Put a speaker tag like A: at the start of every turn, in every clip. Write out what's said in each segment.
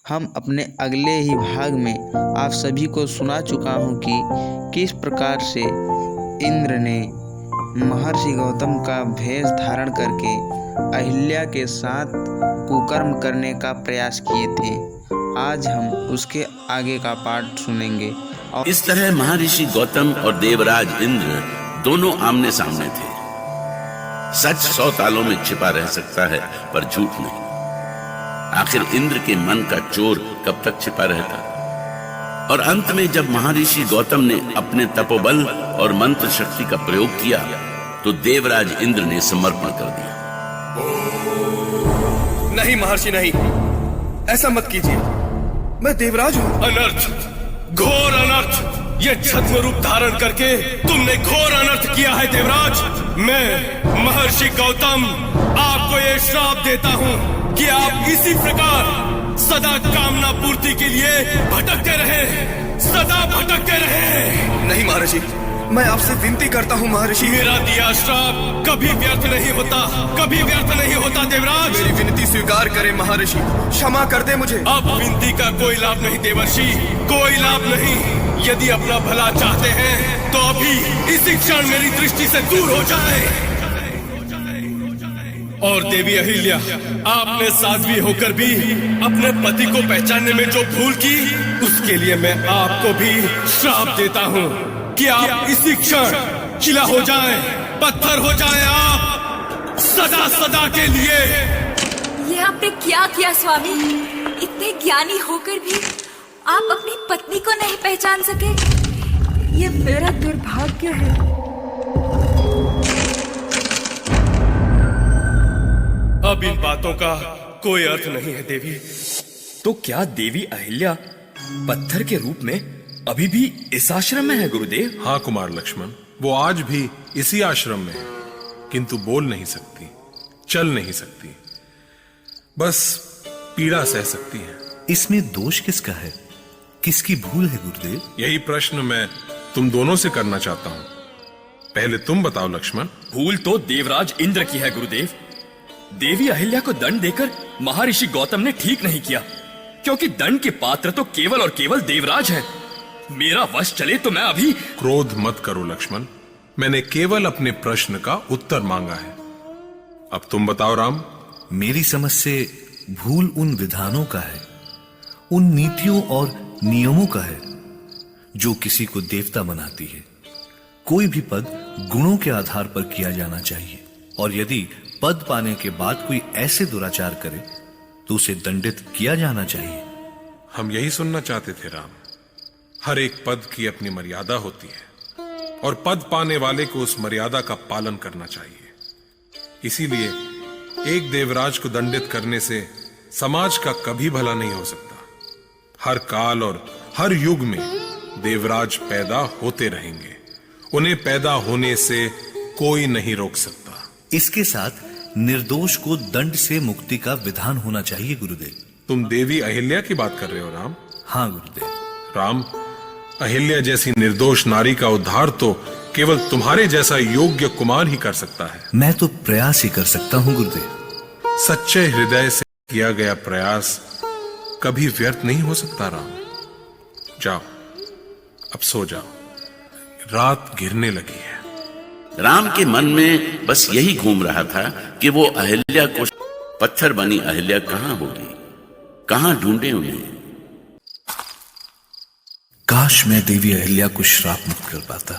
A: हम अपने अगले ही भाग में आप सभी को सुना चुका हूँ कि किस प्रकार से इंद्र ने महर्षि गौतम का भेष धारण करके अहिल्या के साथ कुकर्म करने का प्रयास किए थे। आज हम उसके आगे का पार्ट सुनेंगे। और
B: इस तरह महर्षि गौतम और देवराज इंद्र दोनों आमने सामने थे। सच 100 तालों में छिपा रह सकता है, पर झूठ नहीं। आखिर इंद्र के मन का चोर कब तक छिपा रहता? और अंत में जब महर्षि गौतम ने अपने तपोबल और मंत्र शक्ति का प्रयोग किया तो देवराज इंद्र ने समर्पण कर दिया।
C: नहीं महर्षि, नहीं, ऐसा मत कीजिए। मैं देवराज हूं। अनर्थ, घोर अनर्थ। ये छद्म रूप धारण करके तुमने घोर अनर्थ किया है देवराज। मैं महर्षि गौतम आपको ये श्राप देता हूं कि आप इसी प्रकार सदा कामना पूर्ति के लिए भटकते रहे, सदा भटकते रहे। नहीं महर्षि, मैं आपसे विनती करता हूँ महर्षि। मेरा दिया श्राप कभी व्यर्थ नहीं होता, कभी व्यर्थ नहीं होता देवराज। मेरी विनती स्वीकार करें महर्षि, क्षमा कर दे मुझे। अब विनती का कोई लाभ नहीं देवर्षि, कोई लाभ नहीं। यदि अपना भला चाहते हैं तो अभी इसी क्षण मेरी दृष्टि से दूर हो जाए। और देवी अहिल्या, आपने साध्वी होकर भी अपने पति को पहचानने में जो भूल की, उसके लिए मैं आपको भी श्राप देता हूँ कि आप इसी क्षण शिला हो जाएं, पत्थर हो जाएं आप, सदा सदा के लिए।
D: ये आपने क्या किया स्वामी? इतने ज्ञानी होकर भी आप अपनी पत्नी को नहीं पहचान सके। ये मेरा दुर्भाग्य है।
C: अब इन बातों का कोई अर्थ नहीं है देवी।
E: तो क्या देवी अहिल्या पत्थर के रूप में अभी भी इस आश्रम में है गुरुदेव?
F: हाँ कुमार लक्ष्मण, वो आज भी इसी आश्रम में है, किंतु बोल नहीं सकती, चल नहीं सकती, बस पीड़ा सह सकती है।
G: इसमें दोष किसका है? किसकी भूल है गुरुदेव?
F: यही प्रश्न मैं तुम दोनों से करना चाहता हूं। पहले तुम बताओ लक्ष्मण।
E: भूल तो देवराज इंद्र की है गुरुदेव। देवी अहिल्या को दंड देकर महर्षि गौतम ने ठीक नहीं किया, क्योंकि दंड के पात्र तो केवल और केवल देवराज हैं। मेरा वश चले तो मैं अभी।
F: क्रोध मत करो लक्ष्मण, मैंने केवल अपने प्रश्न का उत्तर मांगा है। अब तुम बताओ राम।
G: मेरी समझ से भूल उन विधानों का है, उन नीतियों और नियमों का है जो किसी को देवता बनाती है। कोई भी पद गुणों के आधार पर किया जाना चाहिए, और यदि पद पाने के बाद कोई ऐसे दुराचार करे तो उसे दंडित किया जाना चाहिए।
F: हम यही सुनना चाहते थे राम। हर एक पद की अपनी मर्यादा होती है, और पद पाने वाले को उस मर्यादा का पालन करना चाहिए। इसीलिए एक देवराज को दंडित करने से समाज का कभी भला नहीं हो सकता। हर काल और हर युग में देवराज पैदा होते रहेंगे, उन्हें पैदा होने से कोई नहीं रोक सकता।
G: इसके साथ निर्दोष को दंड से मुक्ति का विधान होना चाहिए गुरुदेव।
F: तुम देवी अहिल्या की बात कर रहे हो राम?
G: हाँ गुरुदेव।
F: राम, अहिल्या जैसी निर्दोष नारी का उद्धार तो केवल तुम्हारे जैसा योग्य कुमार ही कर सकता है।
G: मैं तो प्रयास ही कर सकता हूँ गुरुदेव।
F: सच्चे हृदय से किया गया प्रयास कभी व्यर्थ नहीं हो सकता राम। जाओ, अब सो जाओ, रात गिरने लगी है।
B: राम के मन में बस यही घूम रहा था कि वो अहिल्या को, पत्थर बनी अहिल्या कहां होगी, कहां ढूंढे उन्हें।
G: काश मैं देवी अहिल्या को श्राप मुक्त कर पाता।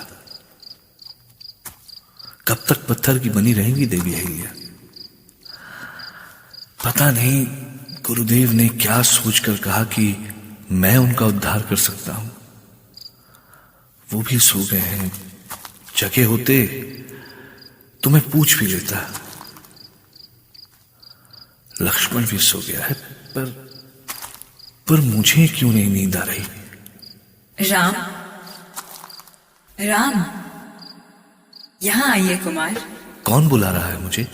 G: कब तक पत्थर की बनी रहेंगी देवी अहिल्या? पता नहीं गुरुदेव ने क्या सोचकर कहा कि मैं उनका उद्धार कर सकता हूं। वो भी सो गए हैं। जगे होते तो मैं पूछ भी लेता। लक्ष्मण भी सो गया है, पर मुझे क्यों नहीं नींद आ रही?
D: राम, राम, यहाँ आइए कुमार।
G: कौन बुला रहा है मुझे?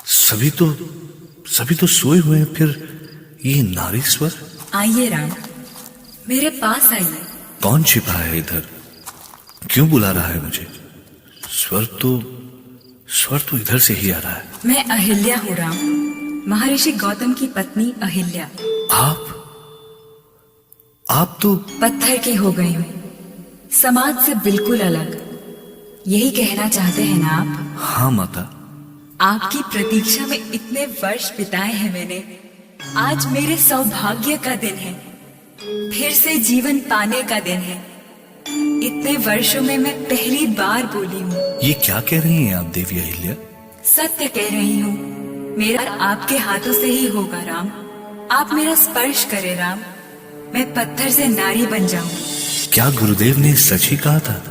G: सभी तो सोए हुए हैं, फिर ये नारी स्वर?
D: आइए राम, मेरे पास आइए।
G: कौन छिपा है इधर? क्यों बुला रहा है मुझे? स्वर तो इधर से ही आ रहा है।
D: मैं अहिल्या हूँ राम, महर्षि गौतम की पत्नी अहिल्या।
G: आप तो
D: पत्थर की हो गई हूँ, समाज से बिल्कुल अलग। यही कहना चाहते हैं ना आप?
G: हाँ माता।
D: आपकी प्रतीक्षा में इतने वर्ष बिताए हैं मैंने। आज मेरे सौभाग्य का दिन है, फिर से जीवन पाने का दिन है। इतने वर्षों में मैं पहली बार बोली हूँ।
G: ये क्या कह रही हैं आप देवी अहिल्या?
D: सत्य कह रही हूँ। मेरा आपके हाथों से ही होगा राम। आप मेरा स्पर्श करें राम, मैं पत्थर से नारी बन जाऊं।
G: क्या गुरुदेव ने सच ही कहा था?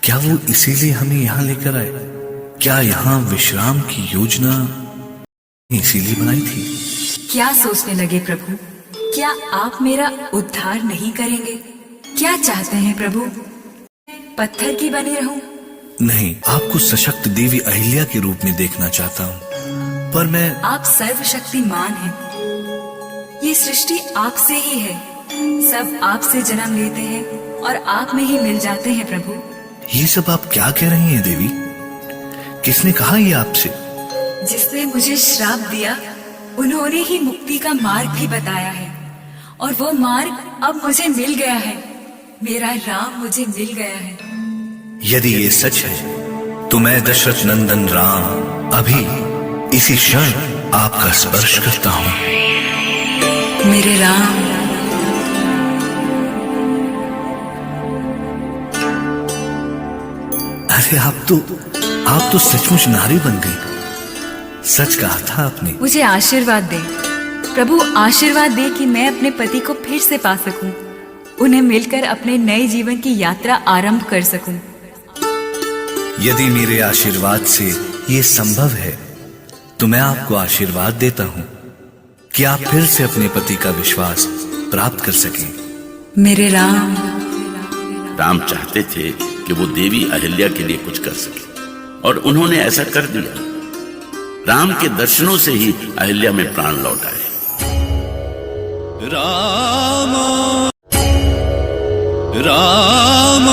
G: क्या वो इसीलिए हमें यहाँ लेकर आए? क्या यहाँ विश्राम की योजना इसीलिए बनाई थी?
D: क्या सोचने लगे प्रभु? क्या आप मेरा उद्धार नहीं करेंगे? क्या चाहते हैं प्रभु? पत्थर की बनी रहूं?
G: नहीं, आपको सशक्त देवी अहिल्या के रूप में देखना चाहता हूँ, पर मैं...
D: आप सर्वशक्तिमान हैं। ये सृष्टि आपसे ही है। सब आपसे जन्म लेते हैं और आप में ही मिल जाते हैं प्रभु।
G: ये सब आप क्या कह रही हैं देवी? किसने कहा ये आपसे?
D: जिसने मुझे श्राप दिया उन्होंने ही मुक्ति का मार्ग भी बताया है, और वो मार्ग अब मुझे मिल गया है। मेरा राम मुझे मिल गया है।
G: यदि ये सच है तो मैं दशरथ नंदन राम अभी इसी क्षण आपका स्पर्श करता हूँ।
D: मेरे राम।
G: अरे आप तो सचमुच नारी बन गई। सच कहा था आपने।
D: मुझे आशीर्वाद दे प्रभु, आशीर्वाद दे कि मैं अपने पति को फिर से पा सकूं, उन्हें मिलकर अपने नए जीवन की यात्रा आरंभ कर सकूं।
G: यदि मेरे आशीर्वाद से ये संभव है तो मैं आपको आशीर्वाद देता हूँ कि आप फिर से अपने पति का विश्वास प्राप्त कर सकें।
D: मेरे राम।
B: राम चाहते थे कि वो देवी अहिल्या के लिए कुछ कर सके, और उन्होंने ऐसा कर दिया। राम के दर्शनों से ही अहिल्या में प्राण लौट आए।
H: राम राम